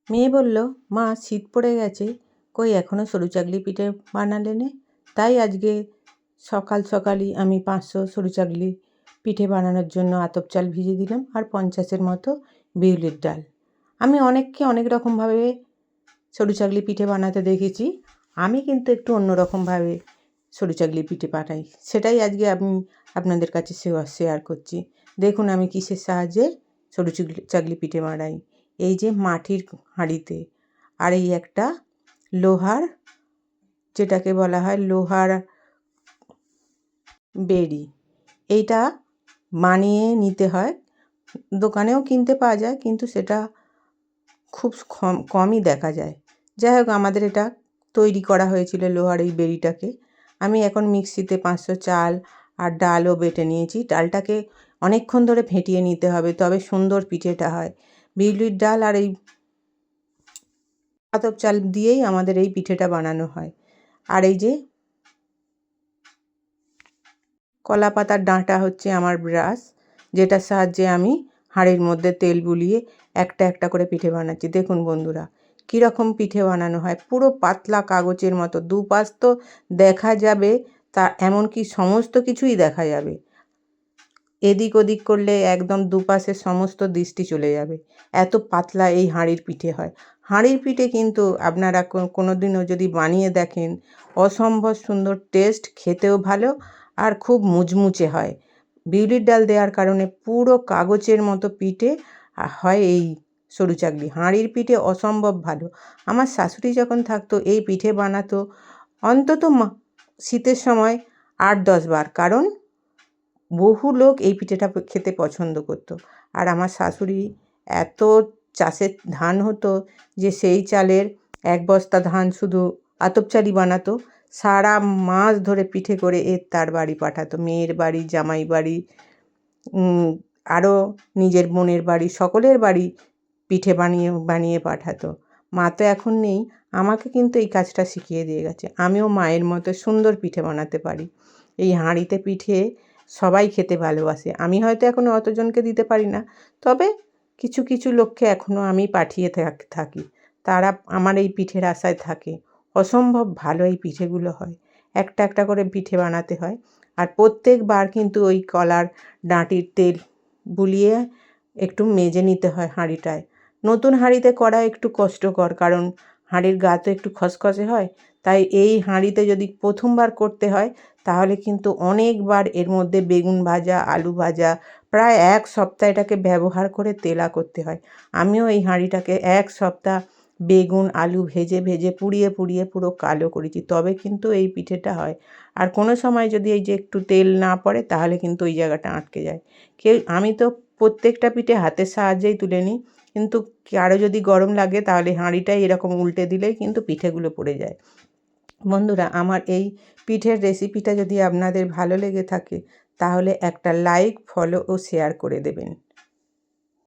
মেয়ে বলল, মা শীত পড়ে গেছে, কই এখনও সরু চাকলি পিঠে বানালে নে? তাই আজকে সকাল সকালই আমি 500 সরু চাকলি পিঠে বানানোর জন্য আতপ চাল ভিজিয়ে দিলাম আর 50-এর মতো বিউলির ডাল। আমি অনেককে অনেক রকমভাবে সরু চাকলি পিঠে বানাতে দেখেছি, আমি কিন্তু একটু অন্যরকমভাবে সরু চাকলি পিঠে বানাই, সেটাই আজকে আমি আপনাদের কাছে শেয়ার করছি। দেখুন আমি কিসের সাহায্যে সরু চাকলি পিঠে বানাই। এই যে মাটির হাঁড়িতে, আর এই একটা লোহার, যেটাকে বলা হয় লোহার বেড়ি, এইটা বানিয়ে নিতে হয়। দোকানেও কিনতে পাওয়া যায়, কিন্তু সেটা খুব কমই দেখা যায়। যাই হোক, আমাদের এটা তৈরি করা হয়েছিল লোহার এই বেড়িটাকে। আমি এখন মিক্সিতে 500 চাল আর ডালও বেটে নিয়েছি। ডালটাকে অনেকক্ষণ ধরে ফেটিয়ে নিতে হবে, তবে সুন্দর পিঠেটা হয়। বিউলির ডাল আর এই আতপ চাল দিয়েই আমাদের এই পিঠেটা বানানো হয়। আর এই যে কলা পাতার ডাঁটা হচ্ছে আমার ব্রাশ, যেটার সাহায্যে আমি হাঁড়ির মধ্যে তেল বুলিয়ে একটা একটা করে পিঠে বানাচ্ছি। দেখুন বন্ধুরা, কীরকম পিঠে বানানো হয়, পুরো পাতলা কাগজের মতো। দুপাশ তো দেখা যাবে, তা এমনকি সমস্ত কিছুই দেখা যাবে। এদিক ওদিক করলে একদম দুপাশের সমস্ত দৃষ্টি চলে যাবে, এত পাতলা এই হাঁড়ির পিঠে হয়। হাঁড়ির পিঠে কিন্তু আপনারা কোনো দিনও যদি বানিয়ে দেখেন, অসম্ভব সুন্দর টেস্ট, খেতেও ভালো আর খুব মুচমুচে হয়। বিউলির ডাল দেওয়ার কারণে পুরো কাগজের মতো পিঠে হয় এই সরু চাকলি। হাঁড়ির পিঠে অসম্ভব ভালো। আমার শাশুড়ি যখন থাকতো এই পিঠে বানাতো অন্তত শীতের সময় 8-10 বার, কারণ বহু লোক এই পিঠেটা খেতে পছন্দ করতো। আর আমার শাশুড়ি এত চাষের ধান হতো যে সেই চালের 1 বস্তা ধান শুধু আতপ চালই বানাতো, সারা মাস ধরে পিঠে করে তার বাড়ি পাঠাতো, মেয়ের বাড়ি, জামাই বাড়ি, আরও নিজের বোনের বাড়ি, সকলের বাড়ি পিঠে বানিয়ে বানিয়ে পাঠাতো। মা তো এখন নেই, আমাকে কিন্তু এই কাজটা শিখিয়ে দিয়ে গেছে। আমিও মায়ের মতো সুন্দর পিঠে বানাতে পারি। এই হাঁড়িতে পিঠে সবাই খেতে ভালোবাসে। আমি হয়তো এখনও অতজনকে দিতে পারি না, তবে কিছু কিছু লোককে এখনও আমি পাঠিয়ে থাকি। তারা আমার এই পিঠের আশায় থাকে। অসম্ভব ভালো এই পিঠেগুলো হয়। একটা একটা করে পিঠে বানাতে হয়, আর প্রত্যেকবার কিন্তু ওই কলার ডাঁটির তেল বুলিয়ে একটু মেজে নিতে হয় হাঁড়িটায়। নতুন হাঁড়িতে করা একটু কষ্টকর, কারণ হাঁড়ির গা তো একটু খসখসে হয়। তাই এই হাঁড়িতে যদি প্রথমবার করতে হয়, তাহলে কিন্তু অনেকবার এর মধ্যে বেগুন ভাজা, আলু ভাজা, প্রায় 1 সপ্তাহ এটাকে ব্যবহার করে তেলা করতে হয়। আমিও এই হাঁড়িটাকে 1 সপ্তাহ বেগুন আলু ভেজে ভেজে পুড়িয়ে পুড়িয়ে পুরো কালো করেছি, তবে কিন্তু এই পিঠেটা হয়। আর কোনো সময় যদি এই যে একটু তেল না পড়ে, তাহলে কিন্তু ওই জায়গাটা আটকে যায়। আমি তো প্রত্যেকটা পিঠে হাতের সাহায্যেই তুলে নিই, কিন্তু কারো যদি গরম লাগে তাহলে হাঁড়িটাই এরকম উল্টে দিলেই কিন্তু পিঠেগুলো পড়ে যায়। বন্ধুরা, আমার এই পিঠের রেসিপিটা যদি আপনাদের ভালো লেগে থাকে, তাহলে একটা লাইক, ফলো ও শেয়ার করে দেবেন।